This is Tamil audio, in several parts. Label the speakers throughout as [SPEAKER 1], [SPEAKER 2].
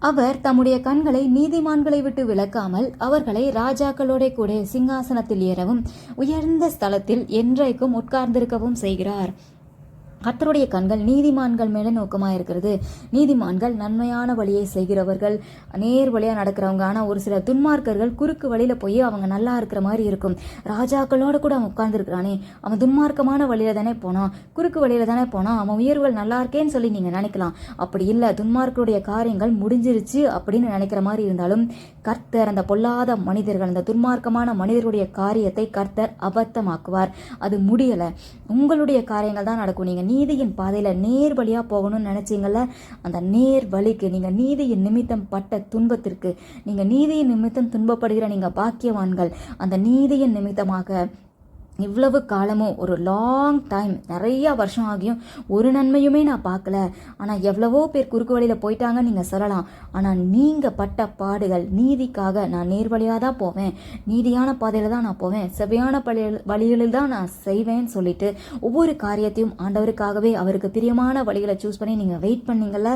[SPEAKER 1] அவர் தம்முடைய கண்களை நீதிமான்களை விட்டு விலக்காமல் அவர்களை ராஜாக்களோட கூட சிங்காசனத்தில் ஏறவும் உயர்ந்த ஸ்தலத்தில் என்றைக்கும் உட்கார்ந்திருக்கவும் செய்கிறார். கர்த்தருடைய கண்கள் நீதிமான்கள் மேலே நோக்கமாக இருக்கிறது. நீதிமான்கள் நன்மையான வழியை செய்கிறவர்கள், நேர் வழியாக நடக்கிறவங்க. ஆனால் ஒரு சில துன்மார்க்கர்கள் குறுக்கு வழியில் போய் அவங்க நல்லா இருக்கிற மாதிரி இருக்கும். ராஜாக்களோட கூட அவன் உட்கார்ந்துருக்கிறானே, அவன் துன்மார்க்கமான வழியில தானே போனான், குறுக்கு வழியில தானே போனான், அவன் உயர்வுகள் நல்லா இருக்கேன்னு சொல்லி நீங்கள் நினைக்கலாம். அப்படி இல்லை, துன்மார்க்கருடைய காரியங்கள் முடிஞ்சிருச்சு அப்படின்னு நினைக்கிற மாதிரி இருந்தாலும் கர்த்தர் அந்த பொல்லாத மனிதர்கள், அந்த துன்மார்க்கமான மனிதர்களுடைய காரியத்தை கர்த்தர் அபத்தமாக்குவார். அது முடியலை, உங்களுடைய காரியங்கள் தான் நடக்கும். நீங்கள் நீதியின் பாதையில் நேர் வழியாக போகணும்னு நினச்சிங்கள்ல, அந்த நேர் வழிக்கு, நீங்கள் நீதியின் நிமித்தம் பட்ட துன்பத்திற்கு, நீங்கள் நீதியின் நிமித்தம் துன்பப்படுகிற நீங்கள் பாக்கியவான்கள். அந்த நீதியின் நிமித்தமாக இவ்வளவு காலமும் ஒரு லாங் டைம், நிறைய வருஷம் ஆகியும் ஒரு நன்மையுமே நான் பார்க்கல. ஆனால் எவ்வளவோ பேர் குறுக்கு வழியில் போயிட்டாங்கன்னு நீங்கள் சொல்லலாம். ஆனால் நீங்கள் பட்ட பாடுகள், நீதிக்காக நான் நேர்வழியாக தான் போவேன், நீதியான பாதையில் தான் நான் போவேன், செவ்வையான வழிகளில் தான் நான் செய்வேன்னு சொல்லிட்டு ஒவ்வொரு காரியத்தையும் ஆண்டவருக்காகவே அவருக்கு பிரியமான வழிகளை சூஸ் பண்ணி நீங்கள் வெயிட் பண்ணீங்கள்ல,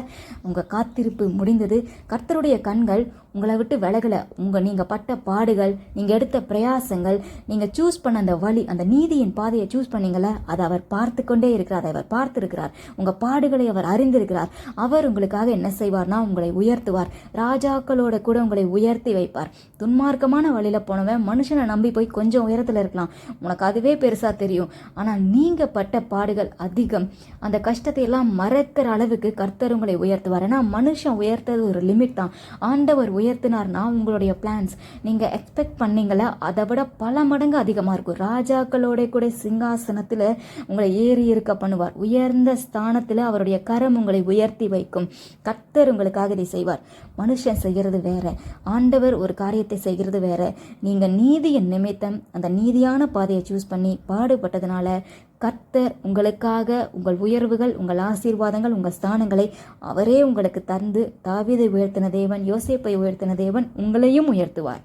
[SPEAKER 1] உங்கள் காத்திருப்பு முடிந்தது. கர்த்தருடைய கண்கள் உங்களை விட்டு விலகலை. நீங்கள் பட்ட பாடுகள், நீங்கள் எடுத்த பிரயாசங்கள், நீங்கள் சூஸ் பண்ண அந்த வழி, அந்த நீதியின் பாதையை சூஸ் பண்ணீங்கள, அதை அவர் பார்த்து கொண்டே இருக்கிறார். அவர் பார்த்திருக்கிறார், உங்கள் பாடுகளை அவர் அறிந்திருக்கிறார். அவர் உங்களுக்காக என்ன செய்வார்னா உங்களை உயர்த்துவார். ராஜாக்களோட கூட உங்களை உயர்த்தி வைப்பார். துன்மார்க்கமான வழியில் போனவன் மனுஷனை நம்பி போய் கொஞ்சம் உயரத்தில் இருக்கலாம், உனக்கு அதுவே பெருசாக தெரியும். ஆனால் நீங்கள் பட்ட பாடுகள் அதிகம். அந்த கஷ்டத்தை எல்லாம் மறக்கிற அளவுக்கு கர்த்தர் உங்களை உயர்த்துவார். ஏன்னா மனுஷன் உயர்த்தது ஒரு லிமிட் தான். ஆண்டவர் உயர்த்தினார்னா உங்களுடைய பிளான்ஸ் நீங்கள் எக்ஸ்பெக்ட் பண்ணீங்களா அதை விட பல மடங்கு அதிகமாக இருக்கும். ராஜாக்களோட கூட சிங்காசனத்தில் உங்களை ஏறி இருக்க பண்ணுவார். உயர்ந்த ஸ்தானத்தில் அவருடைய கரம் உங்களை உயர்த்தி வைக்கும். கர்த்தர் உங்களுக்காக இதை செய்வார். மனுஷன் செய்கிறது வேற, ஆண்டவர் ஒரு காரியத்தை செய்கிறது வேற. நீங்கள் நீதியின் நிமித்தம் அந்த நீதியான பாதையை சூஸ் பண்ணி பாடுபட்டதுனால கர்த்தர் உங்களுக்காக உங்கள் உயர்வுகள், உங்கள் ஆசீர்வாதங்கள், உங்கள் ஸ்தானங்களை அவரே உங்களுக்கு தந்து, தாவீதை உயர்த்தின தேவன், யோசேப்பை உயர்த்தின தேவன் உங்களையும் உயர்த்துவார்.